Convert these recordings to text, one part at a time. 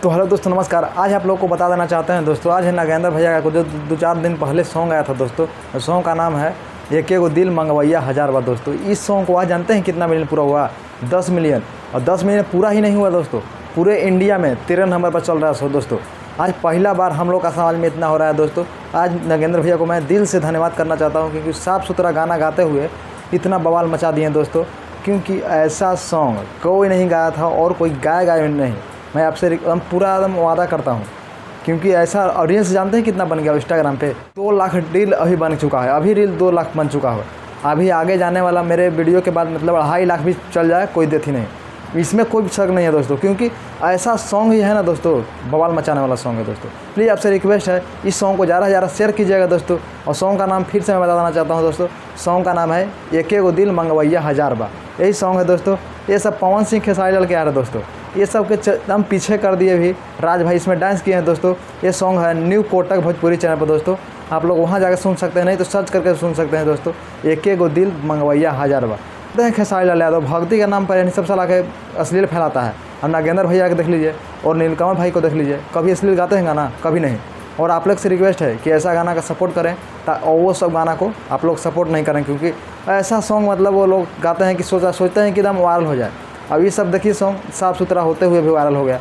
तो हेलो दोस्तों, नमस्कार। आज आप लोग को बता देना चाहते हैं दोस्तों, आज है नागेंद्र भैया का जो 2-4 दिन पहले सॉन्ग आया था दोस्तों। सॉन्ग का नाम है एक एगो दिल मंगवैया हजार बार। दोस्तों इस सॉन्ग को आज जानते हैं कितना मिलियन पूरा हुआ? 10 मिलियन। और 10 मिलियन पूरा ही नहीं हुआ दोस्तों, पूरे इंडिया में 13 नंबर पर चल रहा है दोस्तों। आज पहला बार हम लोग का समाज में इतना हो रहा है दोस्तों। आज नागेंद्र भैया को मैं दिल से धन्यवाद करना चाहता हूँ, क्योंकि साफ़ सुथरा गाना गाते हुए इतना बवाल मचा दिए दोस्तों। क्योंकि ऐसा सॉन्ग कोई नहीं गाया था और कोई गाएगा नहीं। मैं आपसे एकदम पूरा एकदम वादा करता हूँ, क्योंकि ऐसा ऑडियंस जानते हैं कितना बन गया। इंस्टाग्राम पे 2 लाख रील अभी बन चुका है, अभी रील 2 लाख बन चुका है। अभी आगे जाने वाला मेरे वीडियो के बाद मतलब 2.5 लाख भी चल जाए, कोई देती नहीं, इसमें कोई शक नहीं है दोस्तों। क्योंकि ऐसा सॉन्ग ही है ना दोस्तों, बवाल मचाने वाला सॉन्ग है दोस्तों। प्लीज़ आपसे रिक्वेस्ट है, इस सॉन्ग को ज़्यादा शेयर कीजिएगा दोस्तों। और सॉन्ग का नाम फिर से मैं बता देना चाहता हूँ दोस्तों, सॉन्ग का नाम है एक एगो दिल मंगवैया हजार बार। यही सॉन्ग है दोस्तों। ये सब पवन सिंह खेसारी लड़के आ रहे दोस्तों, ये सब के हम पीछे कर दिए भी। राज भाई इसमें डांस किए हैं दोस्तों। ये सॉन्ग है न्यू कोटक भोजपुरी चैनल पर दोस्तों, आप लोग वहाँ जाकर सुन सकते हैं, नहीं तो सर्च करके सुन सकते हैं दोस्तों। एक एगो दिल मंगवैया हजार बार। खेसारी लाल यादव भक्ति के नाम पर यानी सब साला के अश्लील फैलाता है। हम नागेंद्र भैया को देख लीजिए और नीलकमल भाई को देख लीजिए, कभी अश्लील गाते हैं गाना? कभी नहीं। और आप लोग से रिक्वेस्ट है कि ऐसा गाना का सपोर्ट करें, और वो सब गाना को आप लोग सपोर्ट नहीं करें, क्योंकि ऐसा सॉन्ग मतलब वो लोग गाते हैं कि सोचते हैं कि एकदम वायरल हो जाए। अब ये सब देखिए, सॉन्ग साफ़ सुथरा होते हुए भी वायरल हो गया।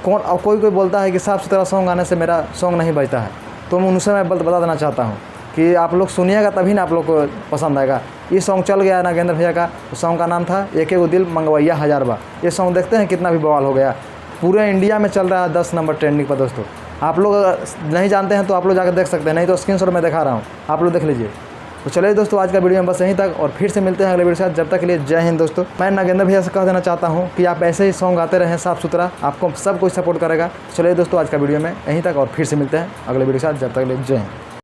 कोई बोलता है कि साफ़ सुथरा सॉन्ग गाने से मेरा सॉन्ग नहीं बजता है, तो उनसे मैं बता देना चाहता हूँ कि आप लोग सुनिएगा तभी ना आप लोग को पसंद आएगा। ये सॉन्ग चल गया नागेंद्र भैया का, सॉन्ग का नाम था एक एगो दिल मंगवैया हजार बार। ये सॉन्ग देखते हैं कितना भी बवाल हो गया, पूरे इंडिया में चल रहा है 10 नंबर ट्रेंडिंग पर दोस्तों। आप लोग अगर नहीं जानते हैं तो आप लोग जाकर देख सकते हैं, नहीं तो स्क्रीनशॉट में दिखा रहा हूँ, आप लोग देख लीजिए। तो चलिए दोस्तों, आज का वीडियो में बस यहीं तक, और फिर से मिलते हैं अगले वीडियो के साथ। जब तक के लिए जय हिंद दोस्तों। मैं नागेंद्र भैया से कह देना चाहता हूँ कि आप ऐसे ही सॉन्ग गाते रहें साफ़ सुथरा, आपको सब कुछ सपोर्ट करेगा। चलिए दोस्तों, आज का वीडियो में यहीं तक, और फिर से मिलते हैं अगले वीडियो के साथ। जब तक के लिए जय हिंद।